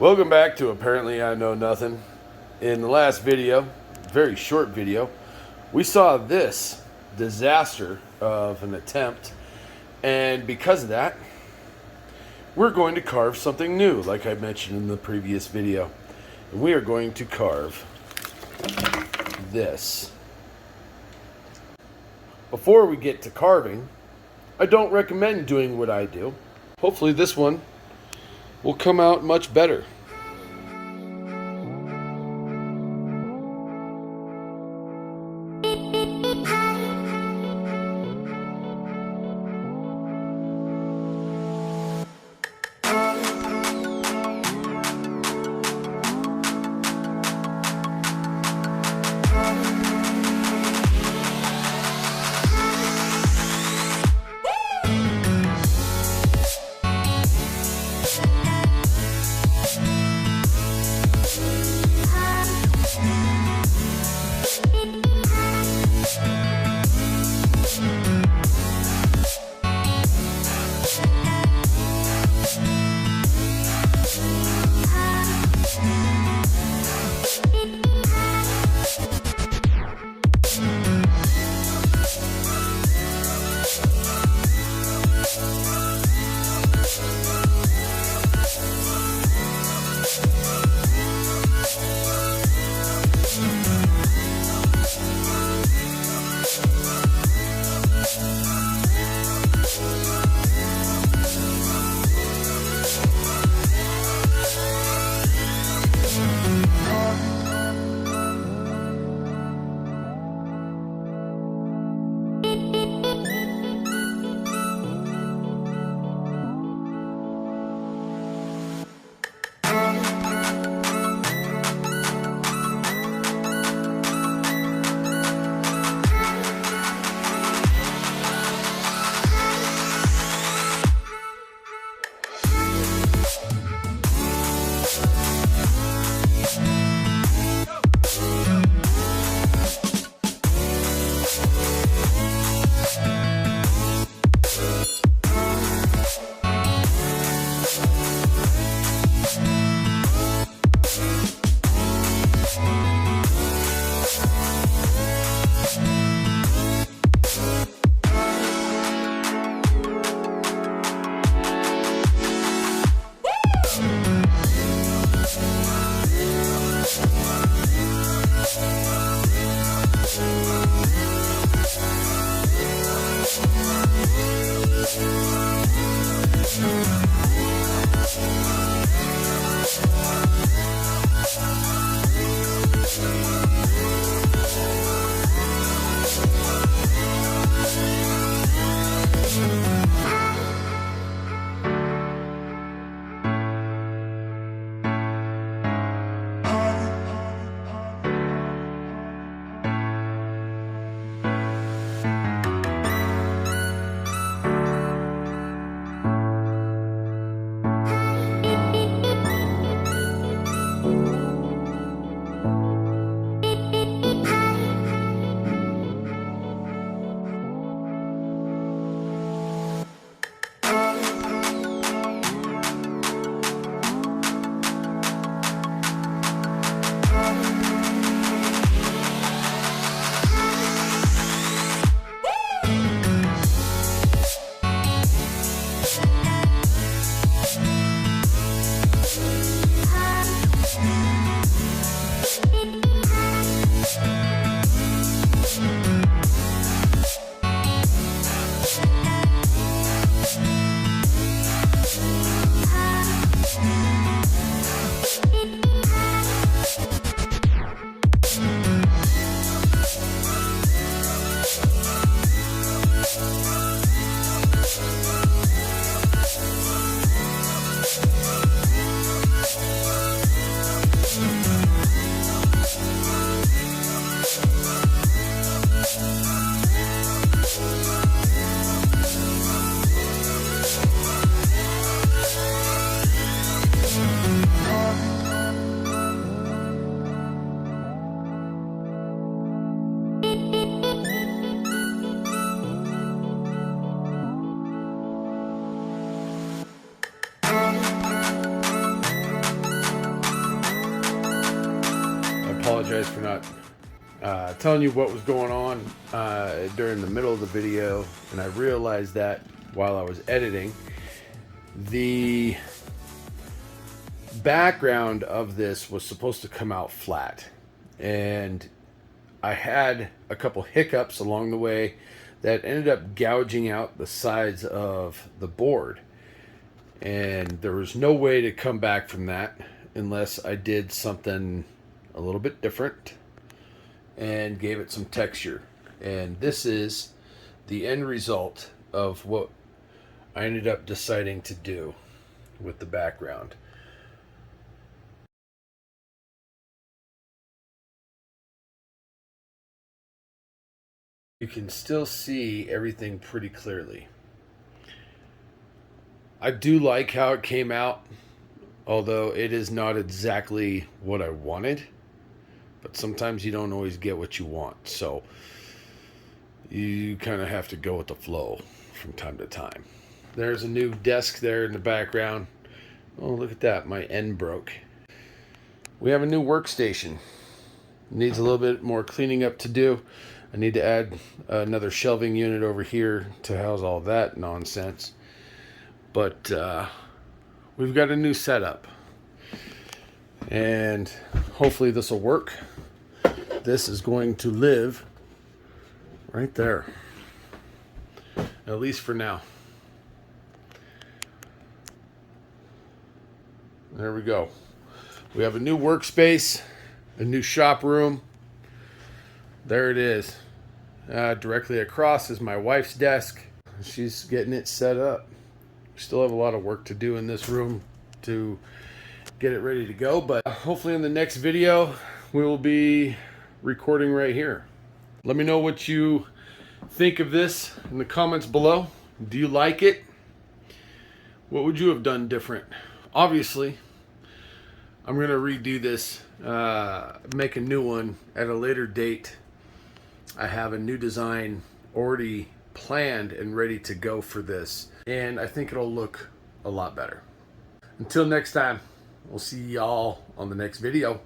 Welcome back to Apparently I Know Nothing. In the last video, very short video, we saw this disaster of an attempt, and because of that, we're going to carve something new, like I mentioned in the previous video. And we are going to carve this. Before we get to carving, I don't recommend doing what I do. Hopefully this one will come out much better. apologize for not telling you what was going on during the middle of the video, and I realized that while I was editing. The background of this was supposed to come out flat, and I had a couple hiccups along the way that ended up gouging out the sides of the board, and there was no way to come back from that unless I did something a little bit different and gave it some texture. And this is the end result of what I ended up deciding to do with the background. You can still see everything pretty clearly. I do like how it came out, although it is not exactly what I wanted. But sometimes you don't always get what you want, so you kind of have to go with the flow from time to time. There's a new desk there in the background. Oh, look at that, my end broke. We have a new workstation. Needs a little bit more cleaning up to do. I need to add another shelving unit over here to house all that nonsense. But we've got a new setup, and hopefully this will work. This is going to live right there, at least for now. There we go. We have a new workspace, a new shop room. There it is. Directly across is my wife's desk. She's getting it set up. We still have a lot of work to do in this room to get it ready to go, but hopefully in the next video we will be recording right here. Let me know what you think of this in the comments below. Do you like it? What would you have done different? Obviously, I'm going to redo this, make a new one at a later date. I have a new design already planned and ready to go for this, and I think it'll look a lot better. Until next time, we'll see y'all on the next video.